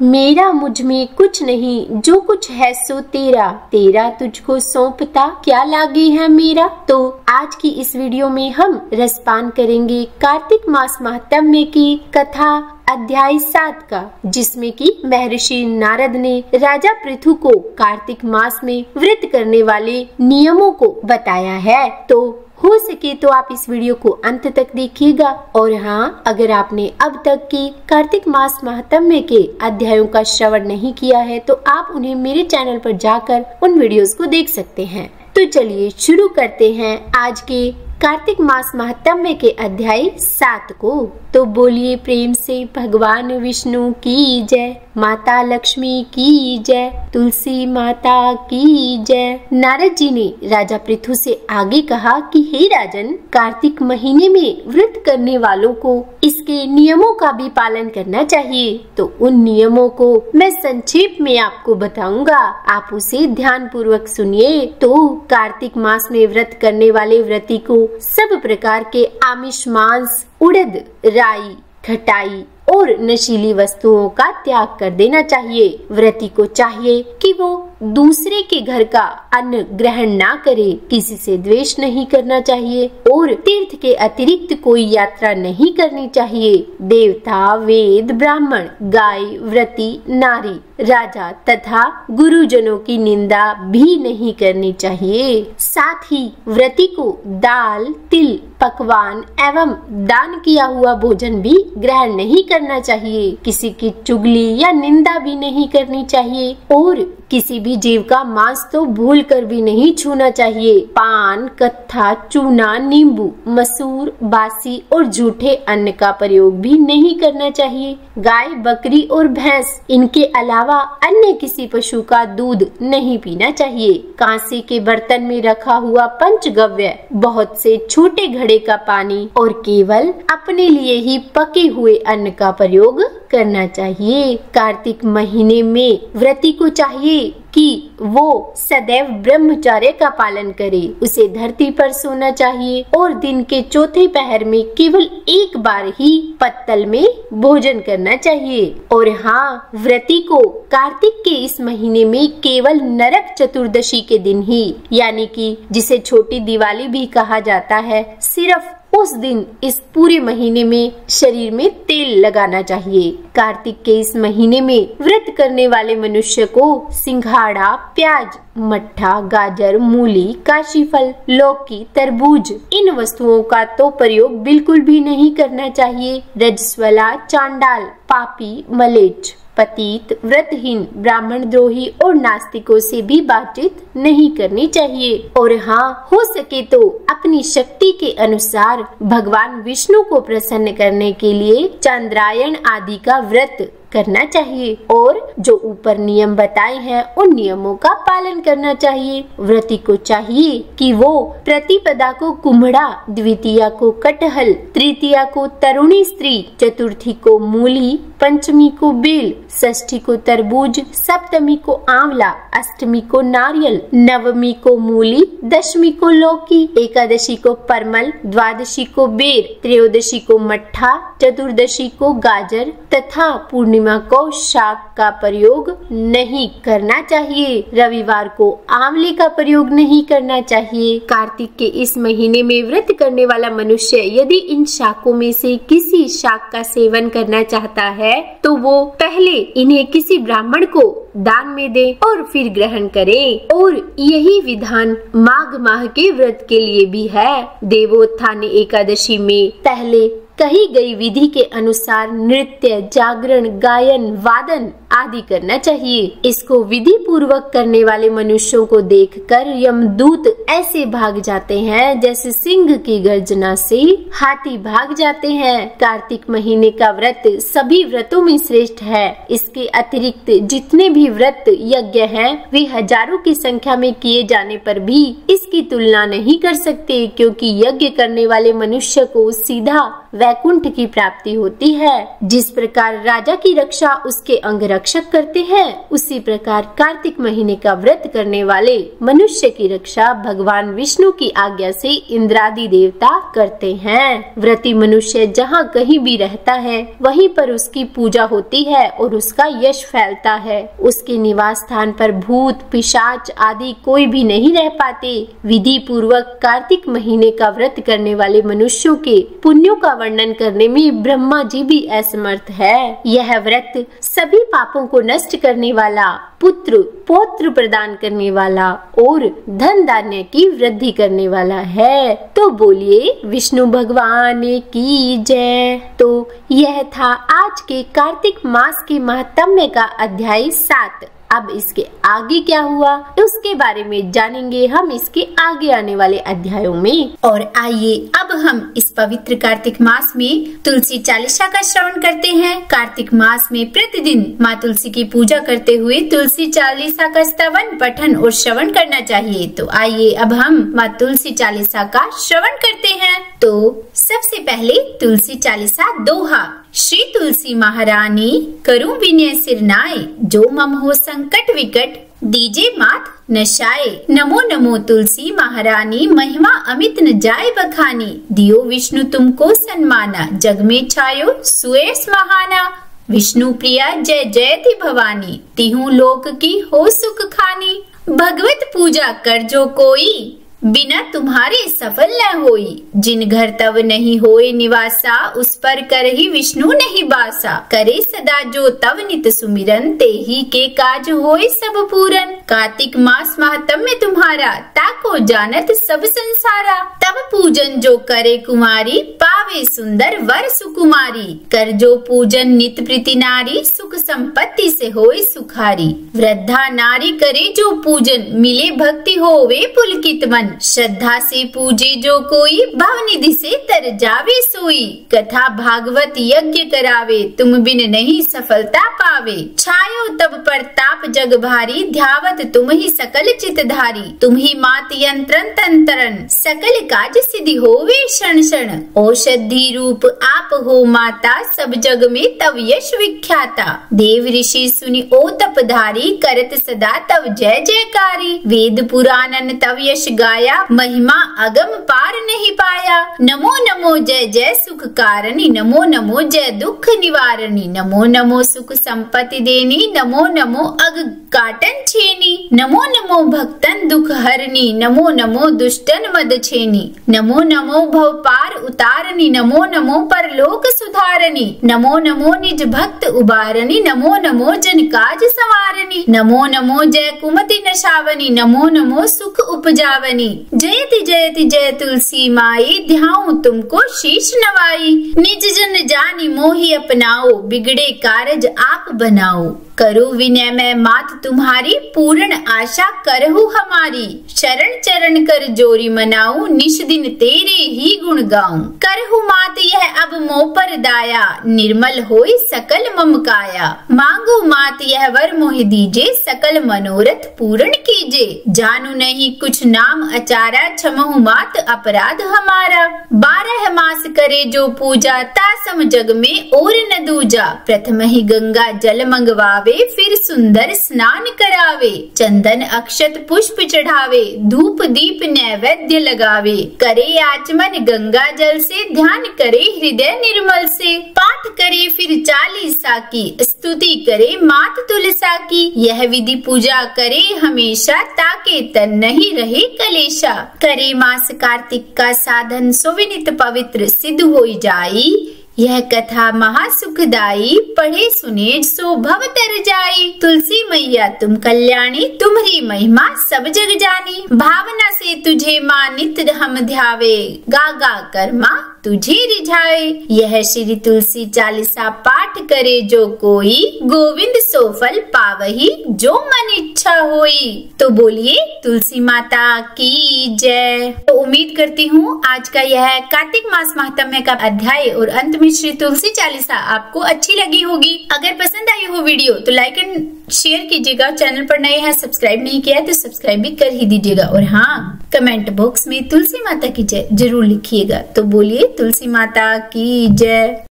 मेरा मुझ में कुछ नहीं, जो कुछ है सो तेरा, तेरा तुझको सौंपता क्या लागे है मेरा। तो आज की इस वीडियो में हम रसपान करेंगे कार्तिक मास महात्म्य की कथा अध्याय 7 का, जिसमें कि महर्षि नारद ने राजा पृथु को कार्तिक मास में व्रत करने वाले नियमों को बताया है। तो हो सके तो आप इस वीडियो को अंत तक देखिएगा। और हाँ, अगर आपने अब तक की कार्तिक मास महात्म्य के अध्यायों का श्रवण नहीं किया है तो आप उन्हें मेरे चैनल पर जाकर उन वीडियोस को देख सकते हैं। तो चलिए शुरू करते हैं आज के कार्तिक मास महात्म्य के अध्याय 7 को। तो बोलिए प्रेम से भगवान विष्णु की जय, माता लक्ष्मी की जय, तुलसी माता की जय। नारद जी ने राजा पृथु से आगे कहा कि हे राजन, कार्तिक महीने में व्रत करने वालों को इसके नियमों का भी पालन करना चाहिए। तो उन नियमों को मैं संक्षेप में आपको बताऊंगा, आप उसे ध्यान पूर्वक सुनिए। तो कार्तिक मास में व्रत करने वाले व्रती को सब प्रकार के आमिष, मांस, उड़द, राई, खटाई और नशीली वस्तुओं का त्याग कर देना चाहिए। व्रती को चाहिए कि वो दूसरे के घर का अन्न ग्रहण ना करे, किसी से द्वेष नहीं करना चाहिए और तीर्थ के अतिरिक्त कोई यात्रा नहीं करनी चाहिए। देवता, वेद, ब्राह्मण, गाय, व्रती, नारी, राजा तथा गुरुजनों की निंदा भी नहीं करनी चाहिए। साथ ही व्रती को दाल, तिल, पकवान एवं दान किया हुआ भोजन भी ग्रहण नहीं करना चाहिए। किसी की चुगली या निंदा भी नहीं करनी चाहिए और किसी भी जीव का मांस तो भूल कर भी नहीं छूना चाहिए। पान, कत्था, चूना, नींबू, मसूर, बासी और झूठे अन्न का प्रयोग भी नहीं करना चाहिए। गाय, बकरी और भैंस, इनके अलावा अन्य किसी पशु का दूध नहीं पीना चाहिए। कांसे के बर्तन में रखा हुआ पंचगव्य, बहुत से छोटे घड़े का पानी और केवल अपने लिए ही पके हुए अन्न का प्रयोग करना चाहिए। कार्तिक महीने में व्रती को चाहिए कि वो सदैव ब्रह्मचर्य का पालन करे। उसे धरती पर सोना चाहिए और दिन के चौथे पहर में केवल एक बार ही पत्तल में भोजन करना चाहिए। और हाँ, व्रती को कार्तिक के इस महीने में केवल नरक चतुर्दशी के दिन ही, यानी कि जिसे छोटी दिवाली भी कहा जाता है, सिर्फ उस दिन इस पूरे महीने में शरीर में तेल लगाना चाहिए। कार्तिक के इस महीने में व्रत करने वाले मनुष्य को सिंघाड़ा, प्याज, मट्ठा, गाजर, मूली, काशीफल, लौकी, तरबूज, इन वस्तुओं का तो प्रयोग बिल्कुल भी नहीं करना चाहिए। रजस्वला, चांडाल, पापी, मलेच्छ, पतित, व्रतहीन, ब्राह्मण द्रोही और नास्तिकों से भी बातचीत नहीं करनी चाहिए। और हाँ, हो सके तो अपनी शक्ति के अनुसार भगवान विष्णु को प्रसन्न करने के लिए चंद्रायण आदि का व्रत करना चाहिए और जो ऊपर नियम बताए हैं उन नियमों का पालन करना चाहिए। व्रती को चाहिए कि वो प्रतिपदा को कुम्हड़ा, द्वितीया को कटहल, तृतीया को तरुणी स्त्री, चतुर्थी को मूली, पंचमी को बेल, षष्ठी को तरबूज, सप्तमी को आंवला, अष्टमी को नारियल, नवमी को मूली, दशमी को लौकी, एकादशी को परमल, द्वादशी को बेर, त्रयोदशी को मट्ठा, चतुर्दशी को गाजर तथा पूर्णिमा को शाक का प्रयोग नहीं करना चाहिए। रविवार को आंवले का प्रयोग नहीं करना चाहिए। कार्तिक के इस महीने में व्रत करने वाला मनुष्य यदि इन शाकों में से किसी शाक का सेवन करना चाहता है तो वो पहले इन्हें किसी ब्राह्मण को दान में दे और फिर ग्रहण करे। और यही विधान माघ माह के व्रत के लिए भी है। देवोत्थान एकादशी में पहले कही गई विधि के अनुसार नृत्य, जागरण, गायन, वादन आदि करना चाहिए। इसको विधि पूर्वक करने वाले मनुष्यों को देखकर यमदूत ऐसे भाग जाते हैं जैसे सिंह की गर्जना से हाथी भाग जाते हैं। कार्तिक महीने का व्रत सभी व्रतों में श्रेष्ठ है। इसके अतिरिक्त जितने भी व्रत यज्ञ हैं, वे हजारों की संख्या में किए जाने पर भी इसकी तुलना नहीं कर सकते, क्योंकि यज्ञ करने वाले मनुष्य को सीधा वैकुंठ की प्राप्ति होती है। जिस प्रकार राजा की रक्षा उसके अंगरक्षक करते हैं, उसी प्रकार कार्तिक महीने का व्रत करने वाले मनुष्य की रक्षा भगवान विष्णु की आज्ञा से इंद्रादि देवता करते हैं। व्रती मनुष्य जहाँ कहीं भी रहता है वहीं पर उसकी पूजा होती है और उसका यश फैलता है। उसके निवास स्थान पर भूत पिशाच आदि कोई भी नहीं रह पाते। विधि पूर्वक कार्तिक महीने का व्रत करने वाले मनुष्यों के पुण्यों का वर्णन करने में ब्रह्मा जी भी असमर्थ है। यह व्रत सभी पापों को नष्ट करने वाला, पुत्र पौत्र प्रदान करने वाला और धन धान्य की वृद्धि करने वाला है। तो बोलिए विष्णु भगवान की जय। तो यह था आज के कार्तिक मास के महात्म्य का अध्याय 7। अब इसके आगे क्या हुआ उसके बारे में जानेंगे हम इसके आगे आने वाले अध्यायों में। और आइए अब हम इस पवित्र कार्तिक मास में तुलसी चालीसा का श्रवण करते हैं। कार्तिक मास में प्रतिदिन माँ तुलसी की पूजा करते हुए तुलसी चालीसा का स्तवन पठन और श्रवण करना चाहिए। तो आइए अब हम माँ तुलसी चालीसा का श्रवण करते हैं। तो सबसे पहले तुलसी चालीसा दोहा। श्री तुलसी महारानी करूं विनय सिरनाए, जो मम हो संकट विकट दीजे मात नशाए। नमो नमो तुलसी महारानी, महिमा अमित न जाए बखानी। दियो विष्णु तुमको सन्माना, जग में छायो सुयस महाना। विष्णु प्रिया जय जय थी भवानी, तिहु लोक की हो सुख खानी। भगवत पूजा कर जो कोई, बिना तुम्हारे सफल न होई। जिन घर तव नहीं होए निवासा, उस पर कर ही विष्णु नहीं बासा। करे सदा जो तव नित सुमिरन, ते ही के काज होए सब पूरन। कार्तिक मास महात्म्य तुम्हारा, ताको जानत सब संसारा। तब पूजन जो करे कुमारी, पावे सुंदर वर सुकुमारी। कर जो पूजन नित प्रीति नारी, सुख संपत्ति से होए सुखारी। वृद्धा नारी करे जो पूजन, मिले भक्ति होवे पुलकित मन। श्रद्धा से पूजे जो कोई, भाव निधि से तर जावे सोई। कथा भागवत यज्ञ करावे, तुम बिन नहीं सफलता पावे। छायो तब प्रताप जग भारी, ध्यावत तुम ही सकल चितधारी। तुम ही मात यंत्रन तंत्रन, सकल काज सिद्धि होवे क्षण क्षण। औषधि रूप आप हो माता, सब जग में तव यश विख्याता। देव ऋषि सुनि ओ तपधारी, करत सदा तव जय जयकारी। वेद पुराणन तव यश गाया, महिमा अगम पार नहीं पाया। नमो नमो जय जय सुख कारणी, नमो नमो जय दुख निवारणी। नमो नमो सुख संपत्ति देनी, नमो नमो अग काटन छेनी। नमो नमो भक्तन दुख हरनी, नमो नमो दुष्टन मद छेनी। नमो नमो भव पार उतारनी, नमो नमो परलोक सुधारनी। नमो नमो निज भक्त उबारनी, नमो नमो जन काज संवारनी। नमो नमो जय कुमति नशावनी, नमो नमो सुख उपजावनी। जयति जयति जय तुलसी माई, ध्याऊं तुमको शीश नवाई। निज जन जानी मोहि अपनाओ, बिगड़े कारज आप बनाओ। करो विनय मैं मात तुम्हारी, पूर्ण आशा करहु हमारी। शरण चरण कर जोरी मनाऊं, निश दिन तेरे ही गुण गाऊं। करहु मात यह अब मोह पर दाया, निर्मल होई सकल मम काया। मांगू मात यह वर मोहि दीजे, सकल मनोरथ पूर्ण कीजे। जानू नहीं कुछ नाम अचारा, क्षमहु मात अपराध हमारा। 12 मास करे जो पूजा, तासम जग में और न दूजा। प्रथम ही गंगा जल मंगवावे, फिर सुंदर स्नान करावे। चंदन अक्षत पुष्प चढ़ावे, धूप दीप नैवेद्य लगावे। करे आचमन गंगा जल से, ध्यान करे हृदय निर्मल से। पाठ करे फिर चालीसा की, स्तुति करे मात तुलसा की। यह विधि पूजा करे हमेशा, ताके तन नहीं रहे कलेशा। करे मास कार्तिक का साधन, सुविनित पवित्र सिद्ध होई जाई। यह कथा महासुखदाई, पढ़े सुने सो भव तर जाई। तुलसी मैया तुम कल्याणी, तुम्हारी महिमा सब जग जानी। भावना से तुझे माँ नित्य हम ध्यावे, गा गा कर माँ तुझे रिझाए। यह श्री तुलसी चालीसा पाठ करे जो कोई, गोविंद सो फल पावही जो मन इच्छा होई। तो बोलिए तुलसी माता की जय। तो उम्मीद करती हूँ आज का यह कार्तिक मास महात्म्य का अध्याय और अंत में श्री तुलसी चालीसा आपको अच्छी लगी होगी। अगर पसंद आई हो वीडियो तो लाइक एंड शेयर कीजिएगा। चैनल पर नए हैं, सब्सक्राइब नहीं किया तो सब्सक्राइब भी कर ही दीजिएगा। और हाँ, कमेंट बॉक्स में तुलसी माता की जय जरूर लिखिएगा। तो बोलिए तुलसी माता की जय।